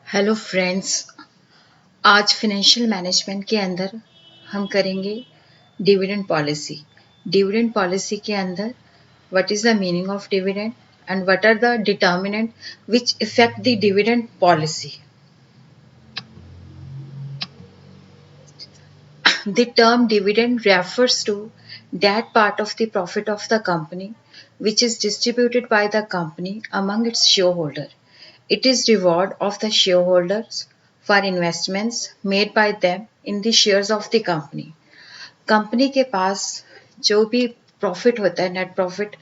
Hello friends. आज financial management के अंदर हम करेंगे डिविडेंड पॉलिसी। डिविडेंड पॉलिसी के अंदर what is the meaning of dividend and what are the determinant which effect the dividend policy. The term dividend refers to that part of the profit of the company which is distributed by the company among its shareholders. It is reward of the shareholders for investments made by them in the shares of the company. Company के पास जो भी profit होता है, net profit,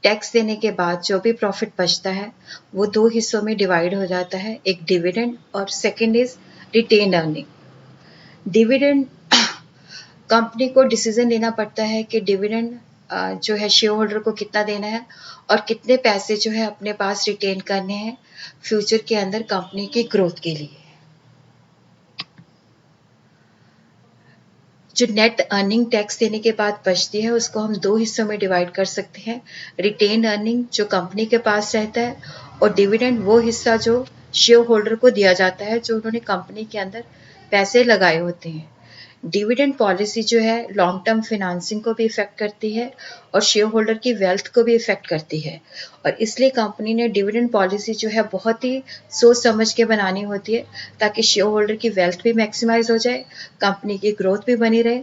tax देने के बाद जो भी प्रॉफिट बचता है वो दो हिस्सों में डिवाइड हो जाता है, एक डिविडेंड और second is retain earning. Dividend company को डिसीजन लेना पड़ता है कि डिविडेंड जो है शेयर होल्डर को कितना देना है और कितने पैसे जो है अपने पास रिटेन करने हैं फ्यूचर के अंदर कंपनी की ग्रोथ के लिए। जो नेट अर्निंग टैक्स देने के बाद बचती है उसको हम दो हिस्सों में डिवाइड कर सकते हैं, रिटेन अर्निंग जो कंपनी के पास रहता है और डिविडेंड वो हिस्सा जो शेयर होल्डर को दिया जाता है जो उन्होंने कंपनी के अंदर पैसे लगाए होते हैं। डिविडेंड पॉलिसी जो है लॉन्ग टर्म फिनेंसिंग को भी इफेक्ट करती है और शेयर होल्डर की वेल्थ को भी इफेक्ट करती है, और इसलिए कंपनी ने डिविडेंड पॉलिसी जो है बहुत ही सोच समझ के बनानी होती है ताकि शेयर होल्डर की वेल्थ भी मैक्सिमाइज हो जाए, कंपनी की ग्रोथ भी बनी रहे।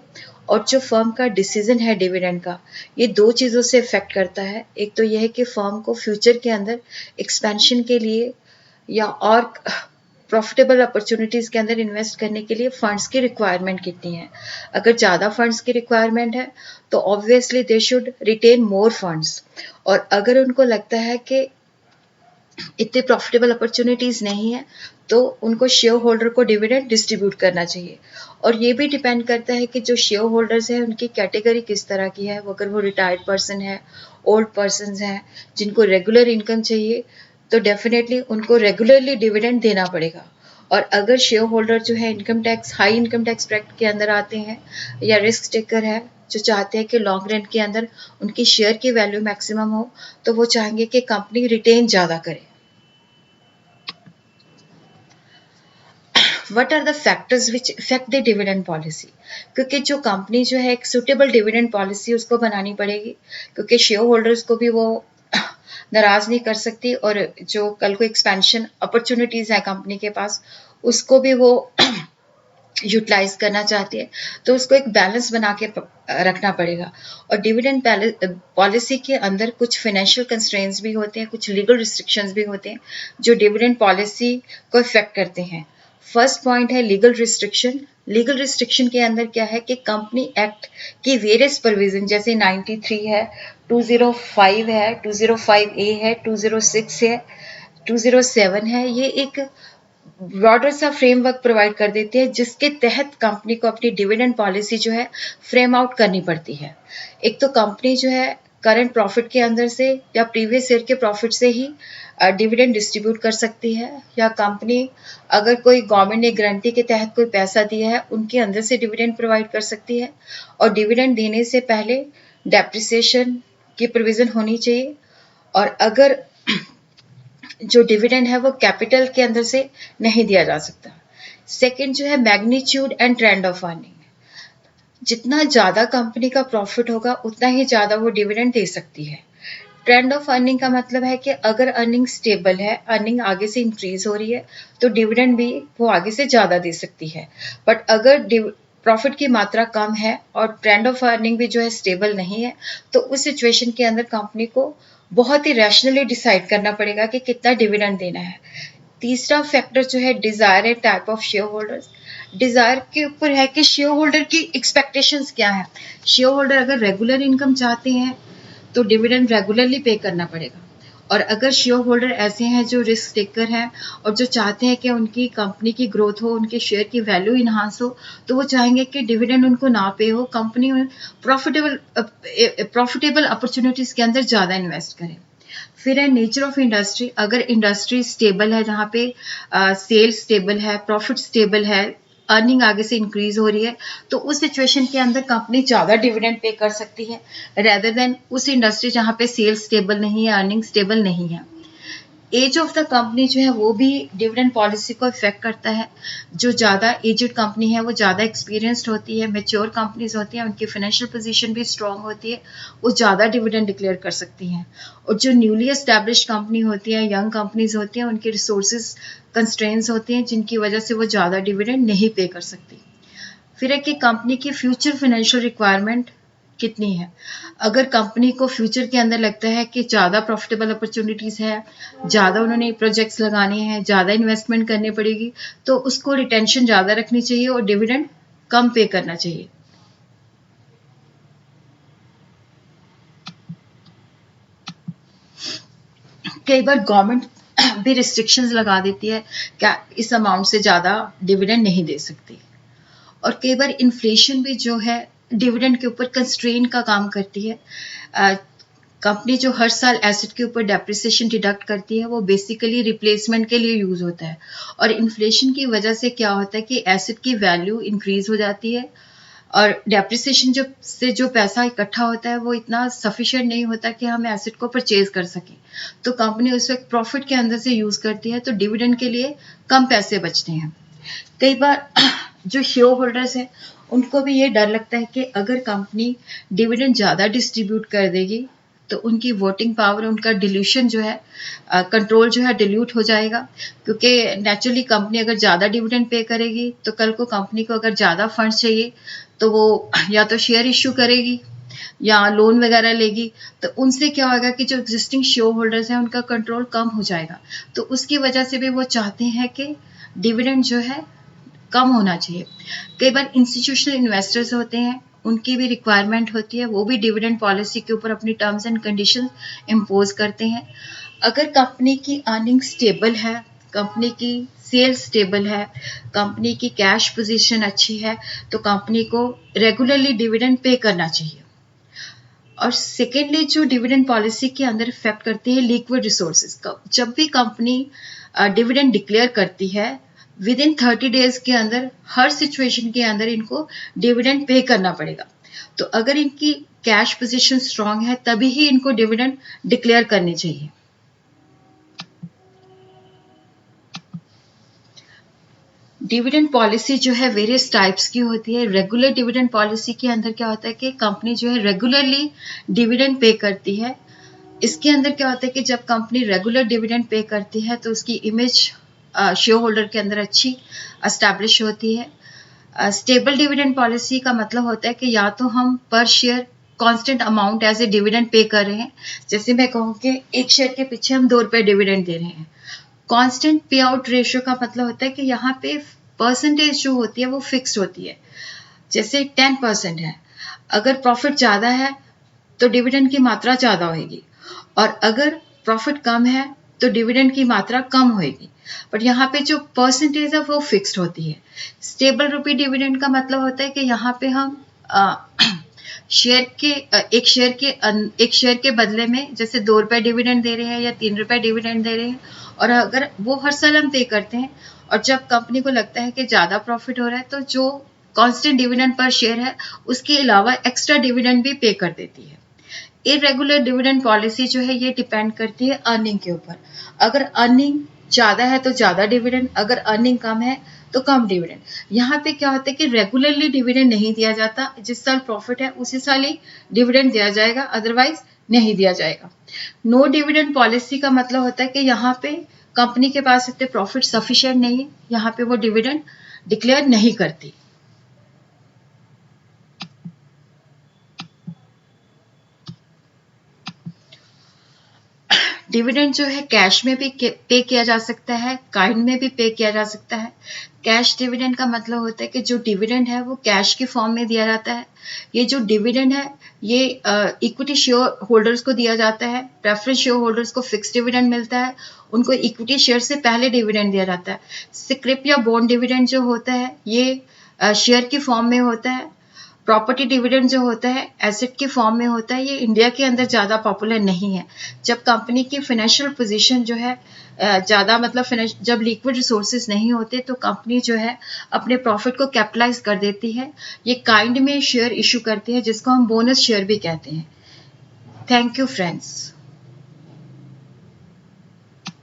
और जो फर्म का डिसीजन है डिविडेंड का, ये दो चीज़ों से इफेक्ट करता है। एक तो यह है कि फर्म को फ्यूचर के अंदर एक्सपेंशन के लिए या और प्रॉफिटेबल अपॉर्चुनिटीज़ के अंदर इन्वेस्ट करने के लिए फंड्स की रिक्वायरमेंट कितनी है। अगर ज़्यादा फंड्स की रिक्वायरमेंट है तो obviously they should retain more funds, और अगर उनको लगता है कि इतनी प्रॉफिटेबल अपॉर्चुनिटीज़ नहीं है तो उनको शेयर होल्डर को डिविडेंड डिस्ट्रीब्यूट करना चाहिए। और ये भी डिपेंड करता है कि जो शेयर होल्डर्स हैं उनकी कैटेगरी किस तरह की है। अगर वो रिटायर्ड पर्सन है, ओल्ड पर्सन हैं जिनको रेगुलर इनकम चाहिए तो डेफिनेटली उनको रेगुलरली डिविडेंड देना पड़ेगा। और अगर शेयर होल्डर जो है income tax high income tax bracket के अंदर आते हैं या रिस्क टेकर है जो चाहते हैं कि लॉन्ग रन के अंदर उनकी शेयर की वैल्यू मैक्सिमम हो, तो वो चाहेंगे कि कंपनी रिटेन ज़्यादा करे। What are the factors which affect the dividend policy? क्योंकि जो कंपनी जो है एक सुटेबल डिविडेंड पॉलिसी उसको बनानी पड़ेगी, क्योंकि शेयर होल्डर्स को भी वो नाराज नहीं कर सकती और जो कल को एक्सपेंशन अपॉर्चुनिटीज है कंपनी के पास उसको भी वो यूटिलाइज करना चाहती है, तो उसको एक बैलेंस बना के रखना पड़ेगा। और डिविडेंड पॉलिसी के अंदर कुछ फाइनेंशियल कंस्ट्रेंट्स भी होते हैं, कुछ लीगल रिस्ट्रिक्शंस भी होते हैं जो डिविडेंड पॉलिसी को इफेक्ट करते हैं। फर्स्ट पॉइंट है लीगल रिस्ट्रिक्शन। लीगल रिस्ट्रिक्शन के अंदर क्या है कि कंपनी एक्ट की वेरियस प्रोविजन जैसे 93 है, 205 है, 205A है, 206 है, 207 है, ये एक ब्रॉडर सा फ्रेमवर्क प्रोवाइड कर देती है जिसके तहत कंपनी को अपनी डिविडेंड पॉलिसी जो है फ्रेम आउट करनी पड़ती है। एक तो कंपनी जो है करंट प्रॉफिट के अंदर से या प्रीवियस ईयर के प्रॉफिट से ही डिविडेंड डिस्ट्रीब्यूट कर सकती है, या कंपनी अगर कोई गवर्नमेंट ने गारंटी के तहत कोई पैसा दिया है उनके अंदर से डिविडेंड प्रोवाइड कर सकती है। और डिविडेंड देने से पहले डेप्रिसिएशन की प्रोविजन होनी चाहिए, और अगर जो डिविडेंड है वो कैपिटल के अंदर से नहीं दिया जा सकता। सेकंड जो है magnitude and trend of earning. जितना ज़्यादा कंपनी का प्रॉफिट होगा उतना ही ज़्यादा वो डिविडेंड दे सकती है। ट्रेंड ऑफ अर्निंग का मतलब है कि अगर अर्निंग स्टेबल है, अर्निंग आगे से इंक्रीज हो रही है तो डिविडेंड भी वो आगे से ज़्यादा दे सकती है। बट अगर प्रॉफिट की मात्रा कम है और ट्रेंड ऑफ अर्निंग भी जो है स्टेबल नहीं है तो उस सिचुएशन के अंदर कंपनी को बहुत ही रैशनली डिसाइड करना पड़ेगा कि कितना डिविडेंड देना है। तीसरा फैक्टर जो है डिजायर है type of share holders. Desire के ऊपर है कि शेयर होल्डर की एक्सपेक्टेशंस क्या है। शेयर होल्डर अगर रेगुलर इनकम चाहते हैं तो डिविडेंड रेगुलरली पे करना पड़ेगा, और अगर शेयर होल्डर ऐसे हैं जो रिस्क टेकर हैं और जो चाहते हैं कि उनकी कंपनी की ग्रोथ हो, उनके शेयर की वैल्यू इन्हांस हो, तो वो चाहेंगे कि डिविडेंड उनको ना पे हो, कंपनी प्रॉफिटेबल अपॉर्चुनिटीज़ के अंदर ज़्यादा इन्वेस्ट करें। फिर है नेचर ऑफ इंडस्ट्री। अगर इंडस्ट्री स्टेबल है जहाँ पे सेल स्टेबल है, प्रॉफिट स्टेबल है, अर्निंग आगे से इंक्रीज हो रही है, तो उस सिचुएशन के अंदर कंपनी ज़्यादा डिविडेंड पे कर सकती है रेदर देन उस इंडस्ट्री जहाँ पे सेल स्टेबल नहीं है, अर्निंग स्टेबल नहीं है। एज ऑफ द कंपनी जो है वो भी डिविडेंड पॉलिसी को इफेक्ट करता है। जो ज़्यादा एजड कंपनी है वो ज़्यादा एक्सपीरियंस्ड होती है, मैच्योर कंपनीज होती हैं, उनकी फाइनेंशियल पोजीशन भी स्ट्रांग होती है, वो ज़्यादा डिविडेंड डिक्लेयर कर सकती हैं। और जो न्यूली एस्टैब्लिश्ड कंपनी होती है, यंग कंपनीज होती हैं, उनके रिसोर्सेज कंस्ट्रेंट्स होती हैं जिनकी वजह से वो ज़्यादा डिविडेंड नहीं पे कर सकती। फिर है कि कंपनी की फ्यूचर फाइनेंशियल रिक्वायरमेंट कितनी है। अगर कंपनी को फ्यूचर के अंदर लगता है कि ज़्यादा प्रॉफिटेबल अपॉर्चुनिटीज़ है, ज़्यादा उन्होंने प्रोजेक्ट्स लगाने हैं, ज़्यादा इन्वेस्टमेंट करनी पड़ेगी, तो उसको रिटेंशन ज़्यादा रखनी चाहिए और डिविडेंड कम पे करना चाहिए। कई बार गवर्नमेंट भी रिस्ट्रिक्शंस लगा देती है क्या इस अमाउंट से ज़्यादा डिविडेंड नहीं दे सकती। और कई बार इन्फ्लेशन भी जो है डिविडेंड के ऊपर कंस्ट्रेन का काम करती है। कंपनी जो हर साल एसेट के ऊपर डेप्रिसिएशन डिडक्ट करती है वो बेसिकली रिप्लेसमेंट के लिए यूज़ होता है। और इन्फ्लेशन की वजह से क्या होता है कि एसेट की वैल्यू इंक्रीज हो जाती है और डेप्रिसिएशन जो पैसा इकट्ठा होता है वो इतना सफिशिएंट नहीं होता कि हम एसेट को परचेज कर सकें। तो कंपनी उस वक्त प्रॉफिट के अंदर से यूज़ करती है, तो डिविडेंड के लिए कम पैसे बचते हैं। कई बार जो शेयर होल्डर्स हैं उनको भी ये डर लगता है कि अगर कंपनी डिविडेंड ज़्यादा डिस्ट्रीब्यूट कर देगी तो उनकी वोटिंग पावर, उनका डिल्यूशन जो है, कंट्रोल जो है डिल्यूट हो जाएगा। क्योंकि नेचुरली कंपनी अगर ज़्यादा डिविडेंड पे करेगी तो कल को कंपनी को अगर ज़्यादा फंड्स चाहिए तो वो या तो शेयर इश्यू करेगी या लोन वगैरह लेगी, तो उनसे क्या होगा कि जो एग्जिस्टिंग शेयर होल्डर्स हैं उनका कंट्रोल कम हो जाएगा। तो उसकी वजह से भी वो चाहते हैं कि डिविडेंड जो है कम होना चाहिए। कई बार इंस्टीट्यूशनल इन्वेस्टर्स होते हैं, उनकी भी रिक्वायरमेंट होती है, वो भी डिविडेंड पॉलिसी के ऊपर अपनी टर्म्स एंड कंडीशन इम्पोज करते हैं। अगर कंपनी की अर्निंग स्टेबल है, कंपनी की सेल्स स्टेबल है, कंपनी की कैश पोजीशन अच्छी है, तो कंपनी को रेगुलरली डिविडेंड पे करना चाहिए। और सेकेंडली जो डिविडेंड पॉलिसी के अंदर इफेक्ट करती है लिक्विड रिसोर्सेज का। जब भी कंपनी डिविडेंड डिक्लेयर करती है विद इन 30 डेज के अंदर हर सिचुएशन के अंदर इनको डिविडेंड पे करना पड़ेगा। तो अगर इनकी कैश पोजीशन स्ट्रांग है तभी ही इनको डिविडेंड डिक्लेयर करनी चाहिए। डिविडेंड पॉलिसी जो है वेरियस टाइप्स की होती है। रेगुलर डिविडेंड पॉलिसी के अंदर क्या होता है कि कंपनी जो है रेगुलरली डिविडेंड पे करती है। इसके अंदर क्या होता है कि जब कंपनी रेगुलर डिविडेंड पे करती है तो उसकी इमेज शेयर होल्डर के अंदर अच्छी एस्टैब्लिश होती है। स्टेबल डिविडेंड पॉलिसी का मतलब होता है कि या तो हम पर share constant amount as a dividend pay कर रहे हैं, जैसे मैं कहूँ कि एक शेयर के पीछे हम 2 रुपए डिविडेंड दे रहे हैं। कांस्टेंट पे आउट रेशियो का मतलब होता है कि यहाँ पे परसेंटेज जो होती है वो फिक्स्ड होती है। जैसे 10% है, अगर प्रॉफिट ज़्यादा है तो डिविडेंड की मात्रा ज़्यादा होगी, और अगर प्रॉफिट कम है तो डिविडेंड की मात्रा कम होगी। बट यहाँ पे जो परसेंटेज है वो फिक्स्ड होती है। स्टेबल रुपी डिविडेंड का मतलब होता है कि यहाँ पे हम एक शेयर के बदले में जैसे 2 रुपए डिविडेंड दे रहे हैं या 3 रुपए डिविडेंड दे रहे हैं, और अगर वो हर साल हम पे करते हैं और जब कंपनी को लगता है कि ज़्यादा प्रॉफिट हो रहा है तो जो कांस्टेंट डिविडेंड पर शेयर है उसके अलावा एक्स्ट्रा डिविडेंड भी पे कर देती है। इरेगुलर डिविडेंड पॉलिसी जो है ये डिपेंड करती है अर्निंग के ऊपर। अगर अर्निंग ज़्यादा है तो ज़्यादा डिविडेंड, अगर अर्निंग कम है तो कम डिविडेंड। यहाँ पे क्या होता है कि रेगुलरली डिविडेंड नहीं दिया जाता, जिस साल प्रॉफिट है उसी साल ही डिविडेंड दिया जाएगा, अदरवाइज नहीं दिया जाएगा। नो डिविडेंड पॉलिसी का मतलब होता है कि यहाँ पे कंपनी के पास इतने प्रॉफिट सफिशिएंट नहीं है, यहाँ पे वो डिविडेंड डिक्लेयर नहीं करती। डिविडेंड जो है कैश में भी पे किया जा सकता है, काइंड में भी पे किया जा सकता है। कैश डिविडेंड का मतलब होता है कि जो डिविडेंड है वो कैश के फॉर्म में दिया जाता है। ये जो डिविडेंड है ये इक्विटी शेयर होल्डर्स को दिया जाता है। प्रेफरेंस शेयर होल्डर्स को फिक्स डिविडेंड मिलता है, उनको इक्विटी शेयर से पहले डिविडेंड दिया जाता है। स्क्रिप या बॉन्ड डिविडेंड जो होता है ये शेयर की फॉर्म में होता है। प्रॉपर्टी डिविडेंड जो होता है एसेट के फॉर्म में होता है। ये इंडिया के अंदर ज़्यादा पॉपुलर नहीं है। जब कंपनी की फाइनेंशियल पोजीशन जो है ज़्यादा मतलब जब लिक्विड रिसोर्सेज नहीं होते तो कंपनी जो है अपने प्रॉफिट को कैपिटलाइज कर देती है। ये काइंड में शेयर इशू करती है जिसको हम बोनस शेयर भी कहते हैं। Thank you friends.